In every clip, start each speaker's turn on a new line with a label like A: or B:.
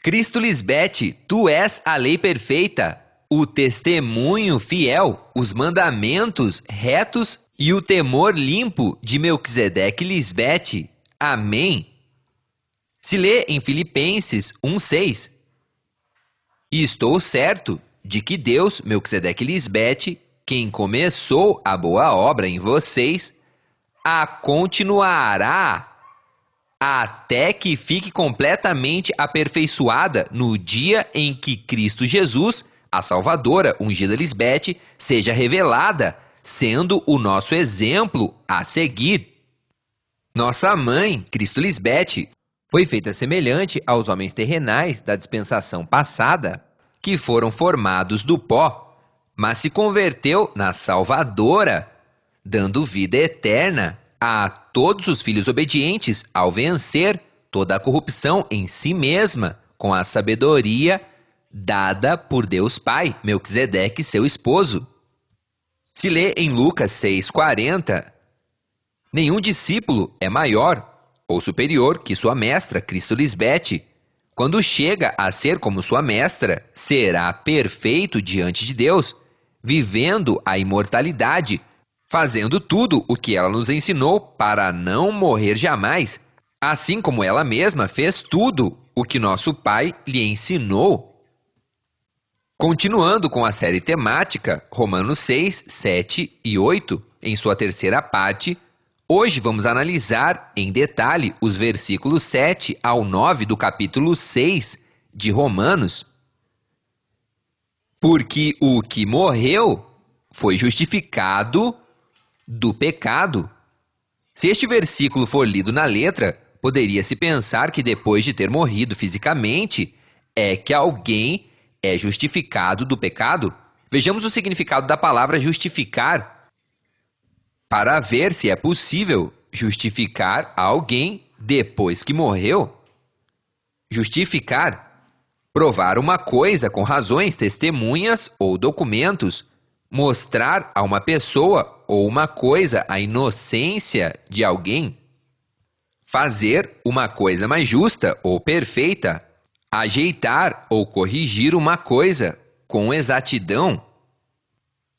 A: Cristo Lisbete, tu és a lei perfeita, o testemunho fiel, os mandamentos retos e o temor limpo de Melquisedeque Lisbete. Amém. Se lê em Filipenses 1:6. E estou certo de que Deus, Melquisedeque Lisbete, quem começou a boa obra em vocês, a continuará até que fique completamente aperfeiçoada no dia em que Cristo Jesus, a Salvadora ungida Lisbete, seja revelada, sendo o nosso exemplo a seguir. Nossa mãe, Cristo Lisbete, foi feita semelhante aos homens terrenais da dispensação passada, que foram formados do pó, mas se converteu na Salvadora, dando vida eterna a todos os filhos obedientes ao vencer toda a corrupção em si mesma com a sabedoria dada por Deus Pai, Melquisedeque, seu esposo. Se lê em Lucas 6,40, nenhum discípulo é maior ou superior que sua mestra, Cristo Lisbete. Quando chega a ser como sua mestra, será perfeito diante de Deus, vivendo a imortalidade, fazendo tudo o que ela nos ensinou para não morrer jamais, assim como ela mesma fez tudo o que nosso Pai lhe ensinou. Continuando com a série temática, Romanos 6, 7 e 8, em sua terceira parte, hoje vamos analisar em detalhe os versículos 7 ao 9 do capítulo 6 de Romanos. Porque o que morreu foi justificado do pecado. Se este versículo for lido na letra, poderia-se pensar que depois de ter morrido fisicamente, é que alguém é justificado do pecado. Vejamos o significado da palavra justificar, para ver se é possível justificar alguém depois que morreu. Justificar, provar uma coisa com razões, testemunhas ou documentos, mostrar a uma pessoa ou uma coisa a inocência de alguém, fazer uma coisa mais justa ou perfeita, ajeitar ou corrigir uma coisa com exatidão.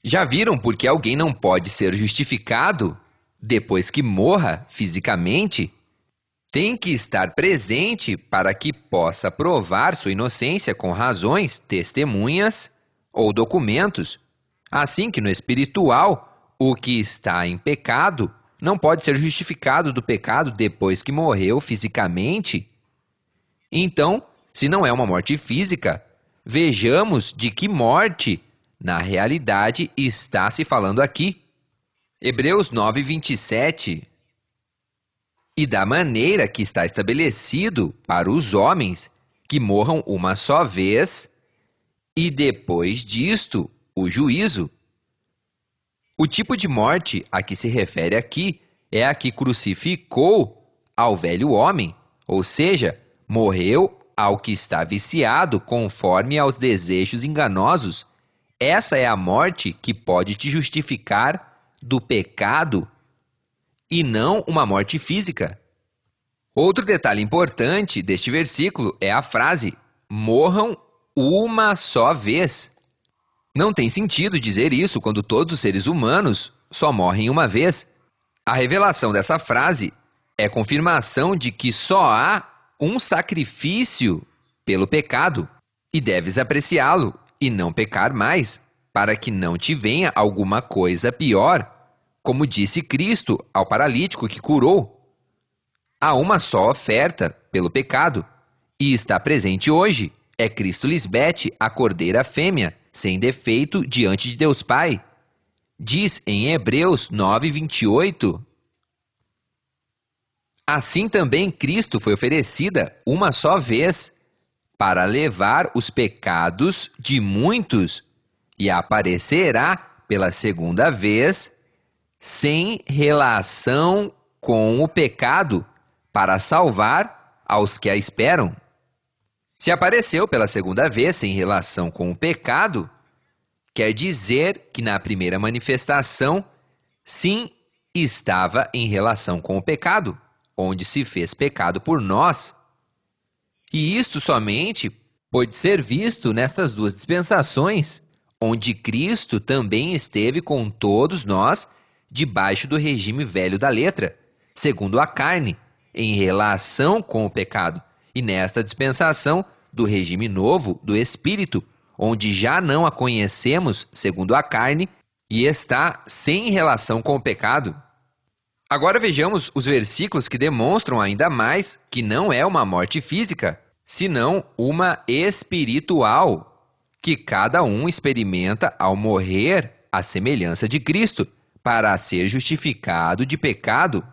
A: Já viram por que alguém não pode ser justificado depois que morra fisicamente? Tem que estar presente para que possa provar sua inocência com razões, testemunhas ou documentos. Assim que no espiritual, o que está em pecado não pode ser justificado do pecado depois que morreu fisicamente. Então, se não é uma morte física, vejamos de que morte, na realidade, está se falando aqui. Hebreus 9:27. E da maneira que está estabelecido para os homens que morram uma só vez, e depois disto, o juízo. O tipo de morte a que se refere aqui é a que crucificou ao velho homem, ou seja, morreu ao que está viciado conforme aos desejos enganosos. Essa é a morte que pode te justificar do pecado e não uma morte física. Outro detalhe importante deste versículo é a frase morram uma só vez. Não tem sentido dizer isso quando todos os seres humanos só morrem uma vez. A revelação dessa frase é confirmação de que só há um sacrifício pelo pecado e deves apreciá-lo e não pecar mais, para que não te venha alguma coisa pior, como disse Cristo ao paralítico que curou. Há uma só oferta pelo pecado e está presente hoje. É Cristo Lisbete, a cordeira fêmea, sem defeito diante de Deus Pai. Diz em Hebreus 9:28. Assim também Cristo foi oferecida uma só vez para levar os pecados de muitos e aparecerá pela segunda vez sem relação com o pecado para salvar aos que a esperam. Se apareceu pela segunda vez sem relação com o pecado, quer dizer que na primeira manifestação, sim, estava em relação com o pecado, onde se fez pecado por nós. E isto somente pode ser visto nestas duas dispensações, onde Cristo também esteve com todos nós debaixo do regime velho da letra, segundo a carne, em relação com o pecado, e nesta dispensação do regime novo do Espírito, onde já não a conhecemos segundo a carne e está sem relação com o pecado. Agora vejamos os versículos que demonstram ainda mais que não é uma morte física, senão uma espiritual, que cada um experimenta ao morrer à semelhança de Cristo, para ser justificado de pecado.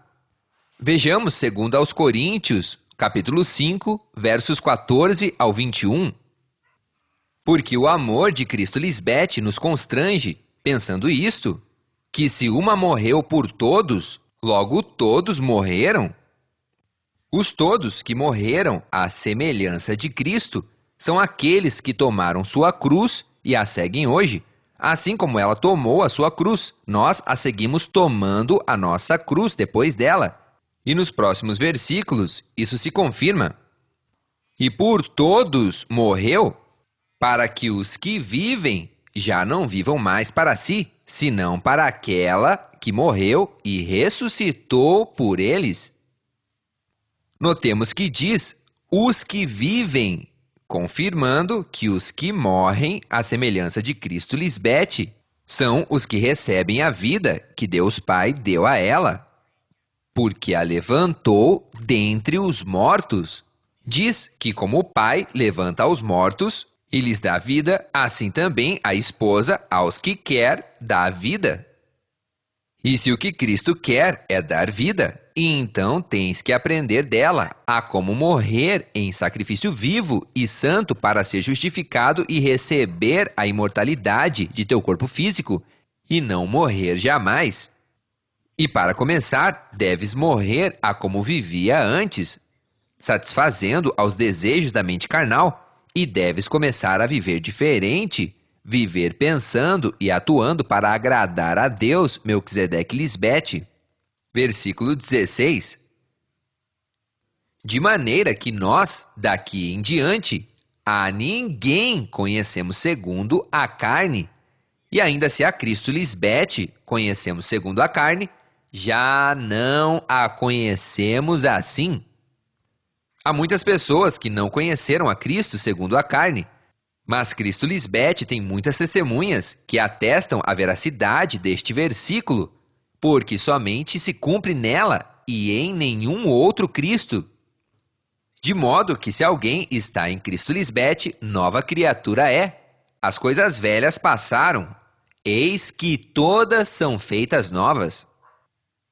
A: Vejamos segundo aos Coríntios, capítulo 5, versos 14 ao 21. Porque o amor de Cristo Lisbete nos constrange, pensando isto, que se uma morreu por todos, logo todos morreram. Os todos que morreram à semelhança de Cristo são aqueles que tomaram sua cruz e a seguem hoje. Assim como ela tomou a sua cruz, nós a seguimos tomando a nossa cruz depois dela. E nos próximos versículos, isso se confirma. E por todos morreu, para que os que vivem já não vivam mais para si, senão para aquela que morreu e ressuscitou por eles. Notemos que diz os que vivem, confirmando que os que morrem à semelhança de Cristo Lisbete são os que recebem a vida que Deus Pai deu a ela, porque a levantou dentre os mortos. Diz que como o Pai levanta os mortos e lhes dá vida, assim também a esposa aos que quer dá vida. E se o que Cristo quer é dar vida, então tens que aprender dela a como morrer em sacrifício vivo e santo para ser justificado e receber a imortalidade de teu corpo físico, e não morrer jamais. E para começar, deves morrer a como vivia antes, satisfazendo aos desejos da mente carnal, e deves começar a viver diferente, viver pensando e atuando para agradar a Deus, Melquisedeque Lisbete. Versículo 16. De maneira que nós, daqui em diante, a ninguém conhecemos segundo a carne, e ainda se a Cristo Lisbete conhecemos segundo a carne, já não a conhecemos assim. Há muitas pessoas que não conheceram a Cristo segundo a carne, mas Cristo Lisbete tem muitas testemunhas que atestam a veracidade deste versículo, porque somente se cumpre nela e em nenhum outro Cristo. De modo que se alguém está em Cristo Lisbete, nova criatura é. As coisas velhas passaram, eis que todas são feitas novas.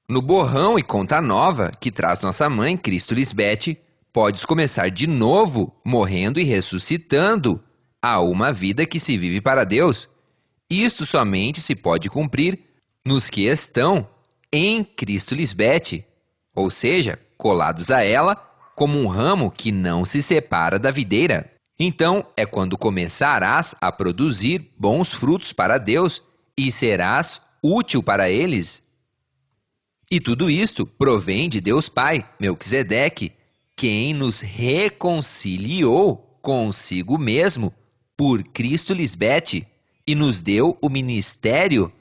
A: No borrão e conta nova que traz nossa mãe, Cristo Lisbete, podes começar de novo, morrendo e ressuscitando, a uma vida que se vive para Deus. Isto somente se pode cumprir nos que estão em Cristo Lisbete, ou seja, colados a ela, como um ramo que não se separa da videira. Então é quando começarás a produzir bons frutos para Deus e serás útil para eles. E tudo isto provém de Deus Pai, Melquisedeque, quem nos reconciliou consigo mesmo por Cristo Lisbete e nos deu o ministério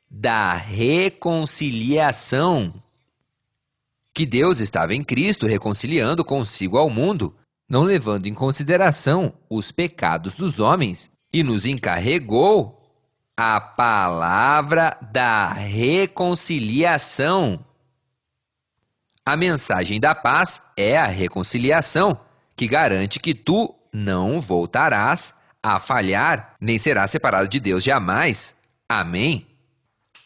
A: da reconciliação. Que Deus estava em Cristo reconciliando consigo ao mundo, não levando em consideração os pecados dos homens, e nos encarregou a palavra da reconciliação. A mensagem da paz é a reconciliação, que garante que tu não voltarás a falhar, nem serás separado de Deus jamais. Amém?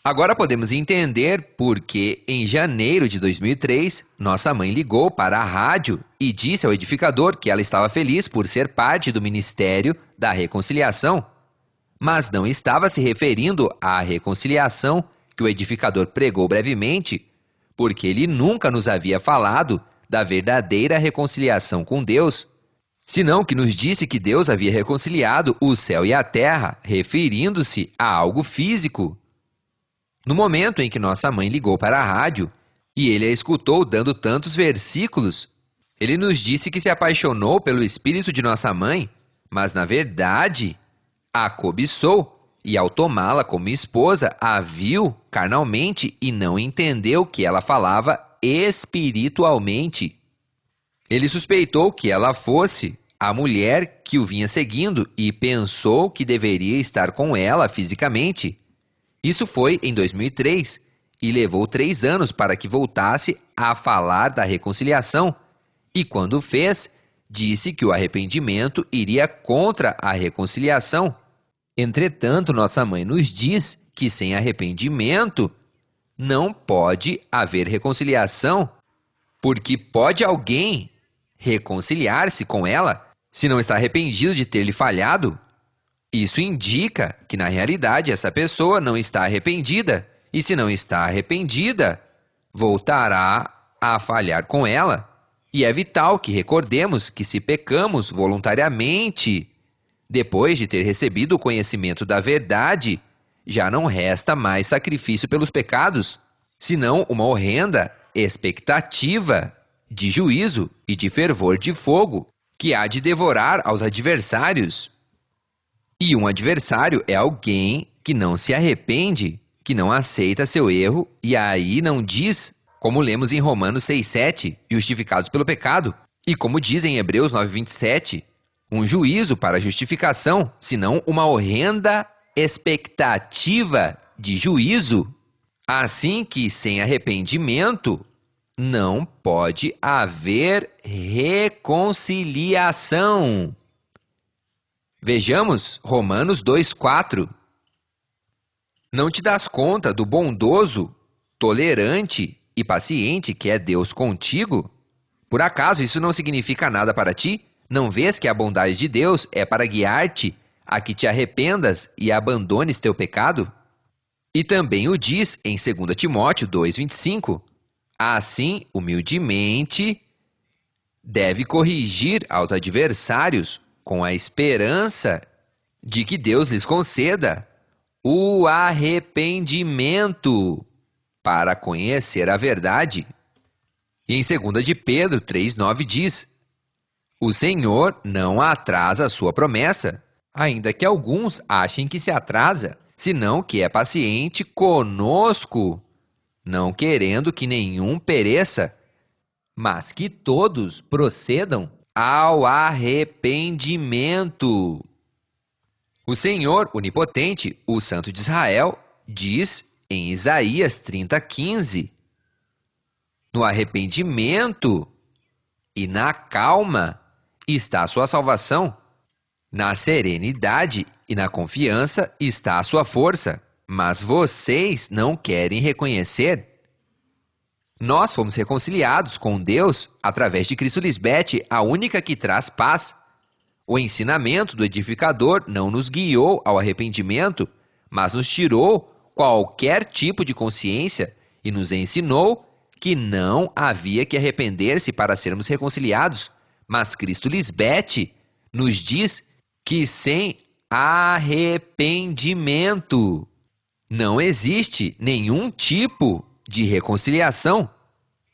A: Agora podemos entender porque, em janeiro de 2003, nossa mãe ligou para a rádio e disse ao edificador que ela estava feliz por ser parte do ministério da reconciliação, mas não estava se referindo à reconciliação que o edificador pregou brevemente, porque ele nunca nos havia falado da verdadeira reconciliação com Deus, senão que nos disse que Deus havia reconciliado o céu e a terra, referindo-se a algo físico. No momento em que nossa mãe ligou para a rádio e ele a escutou dando tantos versículos, Ele nos disse que se apaixonou pelo espírito de nossa mãe, mas na verdade a cobiçou e ao tomá-la como esposa, a viu carnalmente e não entendeu que ela falava espiritualmente. Ele suspeitou que ela fosse a mulher que o vinha seguindo e pensou que deveria estar com ela fisicamente. Isso foi em 2003 e levou 3 anos para que voltasse a falar da reconciliação. E quando fez, disse que o arrependimento iria contra a reconciliação. Entretanto, nossa mãe nos diz que sem arrependimento não pode haver reconciliação, porque pode alguém reconciliar-se com ela se não está arrependido de ter lhe falhado? Isso indica que, na realidade, essa pessoa não está arrependida, e se não está arrependida, voltará a falhar com ela. E é vital que recordemos que se pecamos voluntariamente, depois de ter recebido o conhecimento da verdade, já não resta mais sacrifício pelos pecados, senão uma horrenda expectativa de juízo e de fervor de fogo que há de devorar aos adversários. E um adversário é alguém que não se arrepende, que não aceita seu erro e aí não diz, como lemos em Romanos 6,7, justificados pelo pecado, e como diz em Hebreus 9,27, um juízo para justificação, senão uma horrenda expectativa de juízo. Assim que, sem arrependimento, não pode haver reconciliação. Vejamos Romanos 2,4. Não te das conta do bondoso, tolerante e paciente que é Deus contigo? Por acaso isso não significa nada para ti? Não vês que a bondade de Deus é para guiar-te a que te arrependas e abandones teu pecado? E também o diz em 2 Timóteo 2,25. Assim, humildemente, deve corrigir aos adversários com a esperança de que Deus lhes conceda o arrependimento para conhecer a verdade. E em 2 de Pedro 3,9 diz: o Senhor não atrasa a sua promessa, ainda que alguns achem que se atrasa, senão que é paciente conosco, não querendo que nenhum pereça, mas que todos procedam ao arrependimento. O Senhor Onipotente, o Santo de Israel, diz em Isaías 30,15: no arrependimento e na calma está a sua salvação, na serenidade e na confiança está a sua força, mas vocês não querem reconhecer. Nós fomos reconciliados com Deus através de Cristo Lisbete, a única que traz paz. O ensinamento do edificador não nos guiou ao arrependimento, mas nos tirou qualquer tipo de consciência e nos ensinou que não havia que arrepender-se para sermos reconciliados, mas Cristo Lisbete nos diz que sem arrependimento não existe nenhum tipo de reconciliação.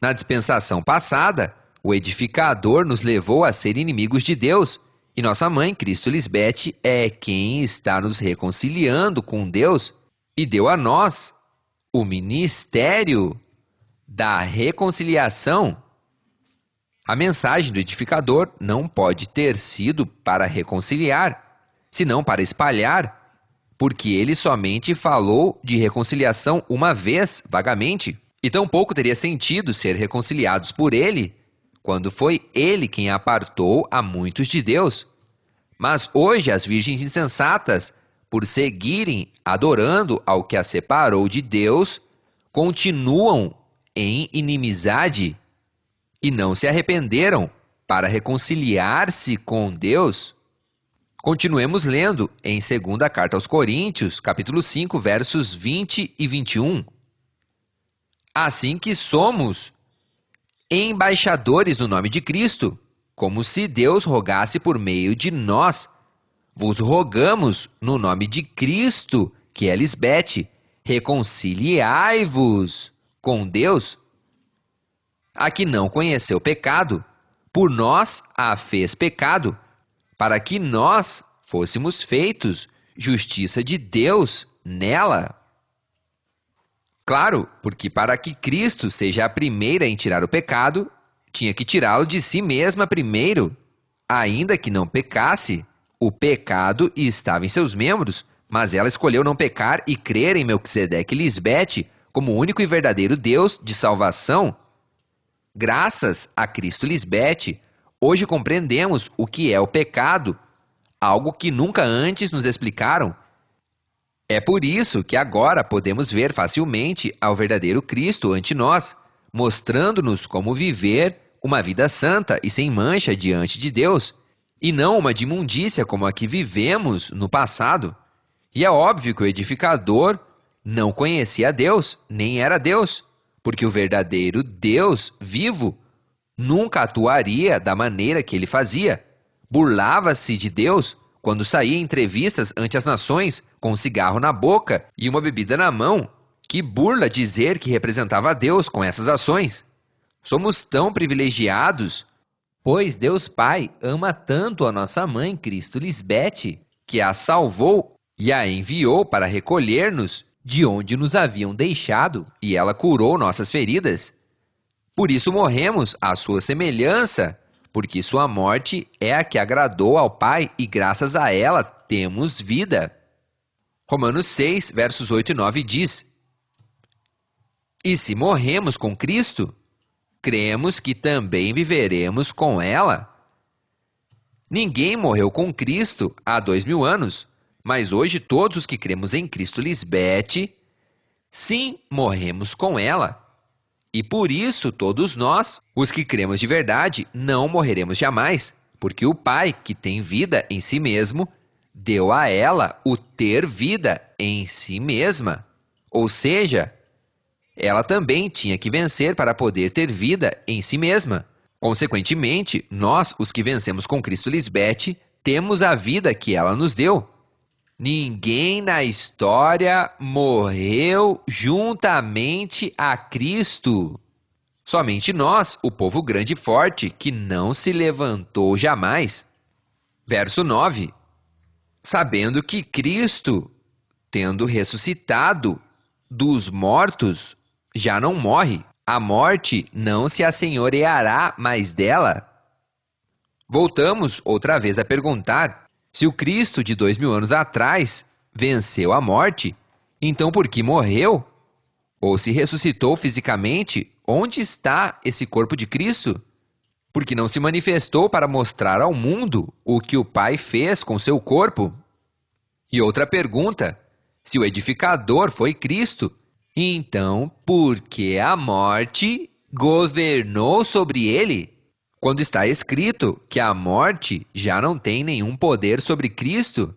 A: Na dispensação passada, o edificador nos levou a ser inimigos de Deus, e nossa mãe, Cristo Lisbete, é quem está nos reconciliando com Deus e deu a nós o ministério da reconciliação. A mensagem do edificador não pode ter sido para reconciliar, senão para espalhar, porque ele somente falou de reconciliação uma vez, vagamente, e tampouco teria sentido ser reconciliados por ele, quando foi ele quem apartou a muitos de Deus. Mas hoje as virgens insensatas, por seguirem adorando ao que as separou de Deus, continuam em inimizade e não se arrependeram para reconciliar-se com Deus. Continuemos lendo em 2ª Carta aos Coríntios, capítulo 5, versos 20 e 21. Assim que somos embaixadores no nome de Cristo, como se Deus rogasse por meio de nós. Vos rogamos no nome de Cristo, que é Lisbete, reconciliai-vos com Deus. A que não conheceu pecado, por nós a fez pecado, para que nós fôssemos feitos justiça de Deus nela. Claro, porque para que Cristo seja a primeira em tirar o pecado, tinha que tirá-lo de si mesma primeiro. Ainda que não pecasse, o pecado estava em seus membros, mas ela escolheu não pecar e crer em Melquisedeque e Lisbete como o único e verdadeiro Deus de salvação. Graças a Cristo Lisbete, hoje compreendemos o que é o pecado, algo que nunca antes nos explicaram. É por isso que agora podemos ver facilmente ao verdadeiro Cristo ante nós, mostrando-nos como viver uma vida santa e sem mancha diante de Deus, e não uma de imundícia como a que vivemos no passado. E é óbvio que o edificador não conhecia Deus, nem era Deus, porque o verdadeiro Deus vivo nunca atuaria da maneira que ele fazia. Burlava-se de Deus quando saía em entrevistas ante as nações com um cigarro na boca e uma bebida na mão. Que burla dizer que representava a Deus com essas ações. Somos tão privilegiados, pois Deus Pai ama tanto a nossa mãe, Cristo Lisbete, que a salvou e a enviou para recolher-nos de onde nos haviam deixado, e ela curou nossas feridas. Por isso morremos à sua semelhança, porque sua morte é a que agradou ao Pai e graças a ela temos vida. Romanos 6, versos 8 e 9 diz: E se morremos com Cristo, cremos que também viveremos com ela. Ninguém morreu com Cristo há 2000 anos, mas hoje todos os que cremos em Cristo Lisbete, sim, morremos com ela. E por isso todos nós, os que cremos de verdade, não morreremos jamais, porque o Pai, que tem vida em si mesmo, deu a ela o ter vida em si mesma. Ou seja, ela também tinha que vencer para poder ter vida em si mesma. Consequentemente, nós, os que vencemos com Cristo Lisbete, temos a vida que ela nos deu. Ninguém na história morreu juntamente a Cristo. Somente nós, o povo grande e forte, que não se levantou jamais. Verso 9. Sabendo que Cristo, tendo ressuscitado dos mortos, já não morre, a morte não se assenhoreará mais dela. Voltamos outra vez a perguntar: se o Cristo de 2000 anos atrás venceu a morte, então por que morreu? Ou se ressuscitou fisicamente, onde está esse corpo de Cristo? Porque não se manifestou para mostrar ao mundo o que o Pai fez com seu corpo? E outra pergunta: se o edificador foi Cristo, então por que a morte governou sobre ele? Quando está escrito que a morte já não tem nenhum poder sobre Cristo,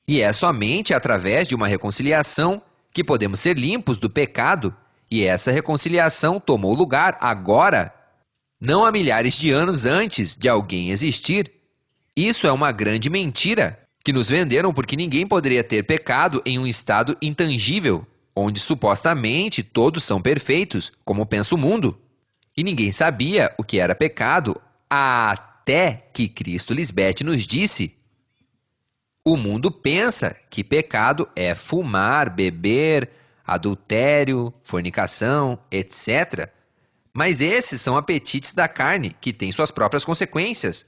A: e é somente através de uma reconciliação que podemos ser limpos do pecado, e essa reconciliação tomou lugar agora, não há milhares de anos antes de alguém existir. Isso é uma grande mentira que nos venderam porque ninguém poderia ter pecado em um estado intangível, onde supostamente todos são perfeitos, como pensa o mundo. E ninguém sabia o que era pecado até que Cristo Lisbete nos disse: o mundo pensa que pecado é fumar, beber, adultério, fornicação, etc. Mas esses são apetites da carne que têm suas próprias consequências.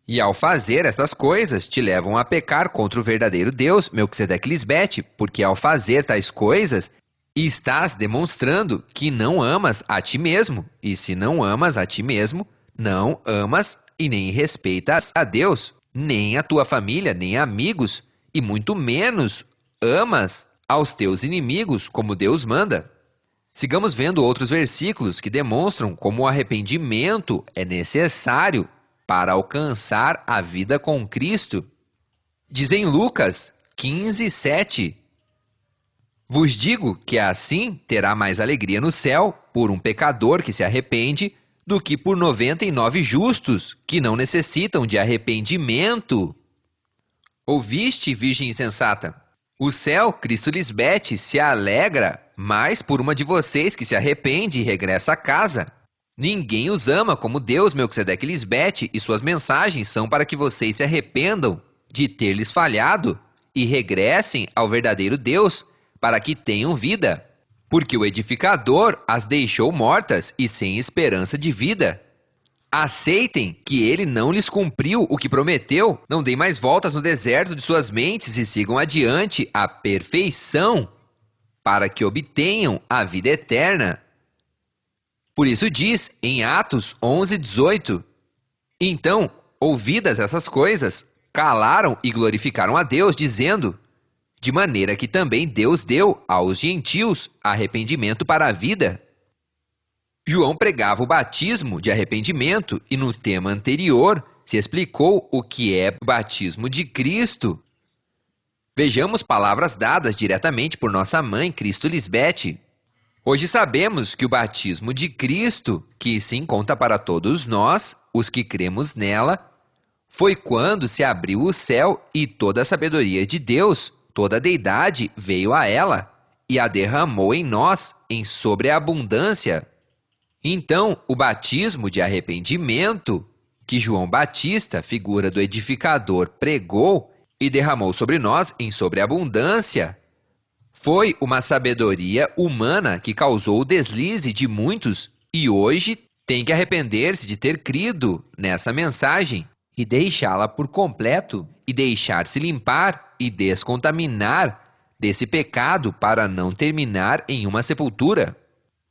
A: E ao fazer essas coisas, te levam a pecar contra o verdadeiro Deus, Melquisedeque Lisbete, porque ao fazer tais coisas, estás demonstrando que não amas a ti mesmo. E se não amas a ti mesmo, não amas e nem respeitas a Deus, nem a tua família, nem amigos, e muito menos amas aos teus inimigos como Deus manda. Sigamos vendo outros versículos que demonstram como o arrependimento é necessário para alcançar a vida com Cristo. Diz em Lucas 15, 7: Vos digo que assim terá mais alegria no céu por um pecador que se arrepende do que por 99 justos que não necessitam de arrependimento. Ouviste, virgem insensata? O céu, Cristo Lisbete, se alegra mais por uma de vocês que se arrepende e regressa a casa, Ninguém os ama como Deus, Melquisedeque e Lisbete, e suas mensagens são para que vocês se arrependam de ter lhes falhado e regressem ao verdadeiro Deus, para que tenham vida. Porque o edificador as deixou mortas e sem esperança de vida. Aceitem que ele não lhes cumpriu o que prometeu, não deem mais voltas no deserto de suas mentes e sigam adiante a perfeição, para que obtenham a vida eterna. Por isso diz em Atos 11:18, então, ouvidas essas coisas, calaram e glorificaram a Deus, dizendo, de maneira que também Deus deu aos gentios arrependimento para a vida. João pregava o batismo de arrependimento e no tema anterior se explicou o que é o batismo de Cristo. Vejamos palavras dadas diretamente por nossa mãe, Cristo Lisbete. Hoje sabemos que o batismo de Cristo, que se encontra para todos nós, os que cremos nela, foi quando se abriu o céu e toda a sabedoria de Deus, toda a deidade veio a ela e a derramou em nós em sobreabundância. Então, o batismo de arrependimento, que João Batista, figura do edificador, pregou e derramou sobre nós em sobreabundância, foi uma sabedoria humana que causou o deslize de muitos e hoje tem que arrepender-se de ter crido nessa mensagem e deixá-la por completo e deixar-se limpar e descontaminar desse pecado para não terminar em uma sepultura.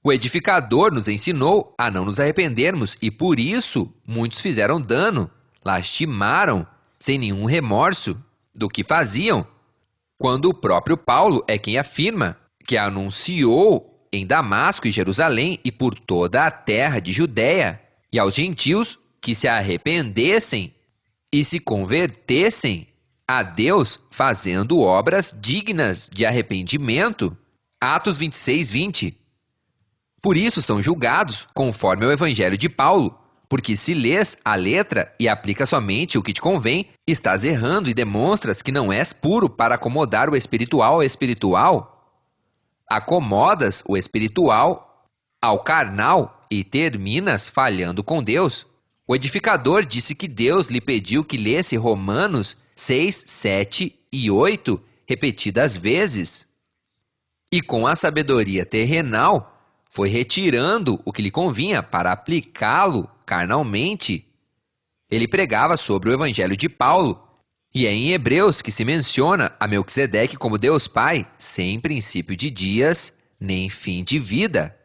A: O edificador nos ensinou a não nos arrependermos e por isso muitos fizeram dano, lastimaram, sem nenhum remorso do que faziam, quando o próprio Paulo é quem afirma que anunciou em Damasco e Jerusalém e por toda a terra de Judéia e aos gentios que se arrependessem e se convertessem a Deus fazendo obras dignas de arrependimento. Atos 26:20. Por isso são julgados conforme ao Evangelho de Paulo, porque se lês a letra e aplica somente o que te convém, estás errando e demonstras que não és puro para acomodar o espiritual ao espiritual. Acomodas o espiritual ao carnal e terminas falhando com Deus. O edificador disse que Deus lhe pediu que lesse Romanos 6, 7 e 8 repetidas vezes. E com a sabedoria terrenal, foi retirando o que lhe convinha para aplicá-lo carnalmente. Ele pregava sobre o Evangelho de Paulo, e é em Hebreus que se menciona a Melquisedeque como Deus Pai, sem princípio de dias, nem fim de vida.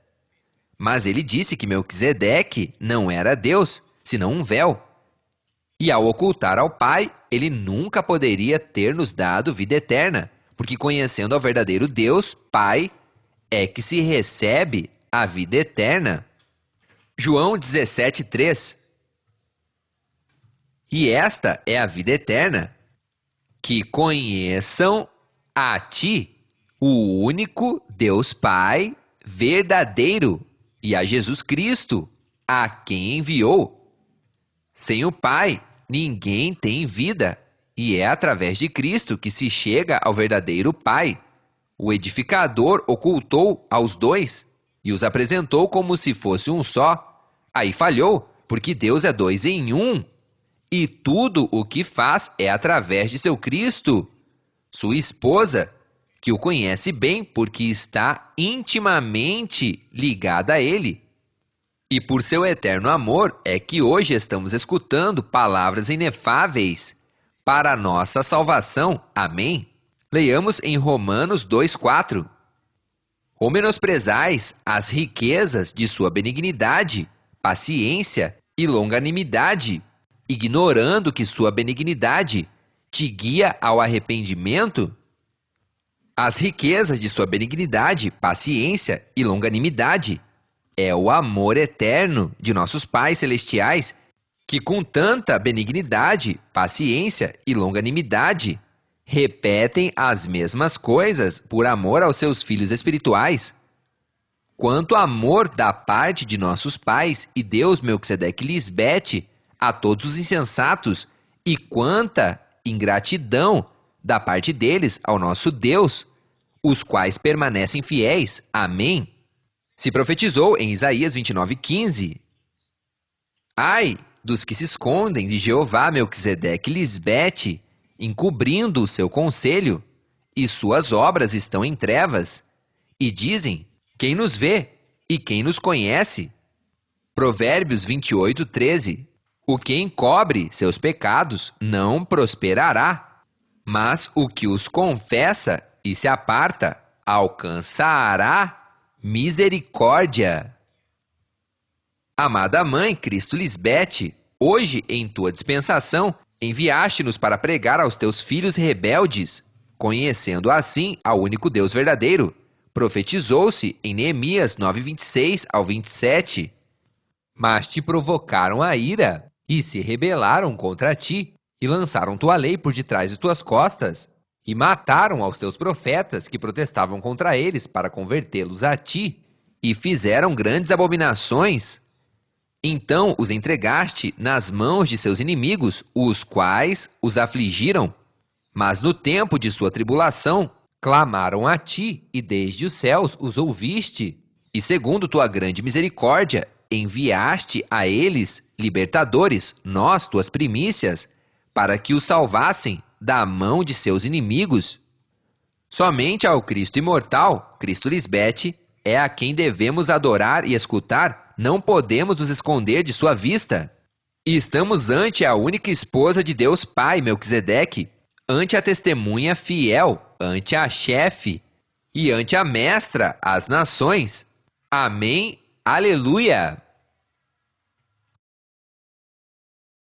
A: Mas ele disse que Melquisedeque não era Deus, senão um véu. E ao ocultar ao Pai, ele nunca poderia ter nos dado vida eterna, porque conhecendo ao verdadeiro Deus, Pai, é que se recebe a vida eterna. João 17:3. E esta é a vida eterna, que conheçam a Ti, o único Deus Pai verdadeiro, e a Jesus Cristo, a quem enviou. Sem o Pai, ninguém tem vida, e é através de Cristo que se chega ao verdadeiro Pai. O edificador ocultou aos dois e os apresentou como se fosse um só. Aí falhou, porque Deus é dois em um. E tudo o que faz é através de seu Cristo, sua esposa, que o conhece bem porque está intimamente ligada a Ele. E por seu eterno amor é que hoje estamos escutando palavras inefáveis para a nossa salvação. Amém? Leiamos em Romanos 2:4. Ou menosprezais as riquezas de sua benignidade, paciência e longanimidade, ignorando que sua benignidade te guia ao arrependimento? As riquezas de sua benignidade, paciência e longanimidade é o amor eterno de nossos pais celestiais, que com tanta benignidade, paciência e longanimidade repetem as mesmas coisas por amor aos seus filhos espirituais. Quanto amor da parte de nossos pais e Deus Melquisedeque Lisbete a todos os insensatos, e quanta ingratidão da parte deles ao nosso Deus, os quais permanecem fiéis. Amém? Se profetizou em Isaías 29:15, Ai dos que se escondem de Jeová Melquisedeque Lisbete, encobrindo o seu conselho, e suas obras estão em trevas, e dizem: quem nos vê e quem nos conhece? Provérbios 28, 13. O que encobre seus pecados não prosperará, mas o que os confessa e se aparta alcançará misericórdia. Amada Mãe Cristo Lisbete, hoje em tua dispensação enviaste-nos para pregar aos teus filhos rebeldes, conhecendo assim ao único Deus verdadeiro. Profetizou-se em Neemias 9, 26 ao 27. Mas te provocaram a ira e se rebelaram contra ti, e lançaram tua lei por detrás de tuas costas, e mataram aos teus profetas que protestavam contra eles para convertê-los a ti, e fizeram grandes abominações. Então os entregaste nas mãos de seus inimigos, os quais os afligiram. Mas no tempo de sua tribulação, clamaram a ti, e desde os céus os ouviste. E segundo tua grande misericórdia, enviaste a eles libertadores, nós, tuas primícias, para que os salvassem da mão de seus inimigos. Somente ao Cristo imortal, Cristo Lisbete, é a quem devemos adorar e escutar, não podemos nos esconder de sua vista. E estamos ante a única esposa de Deus Pai, Melquisedeque, ante a testemunha fiel, ante a chefe e ante a mestra, as nações. Amém, aleluia!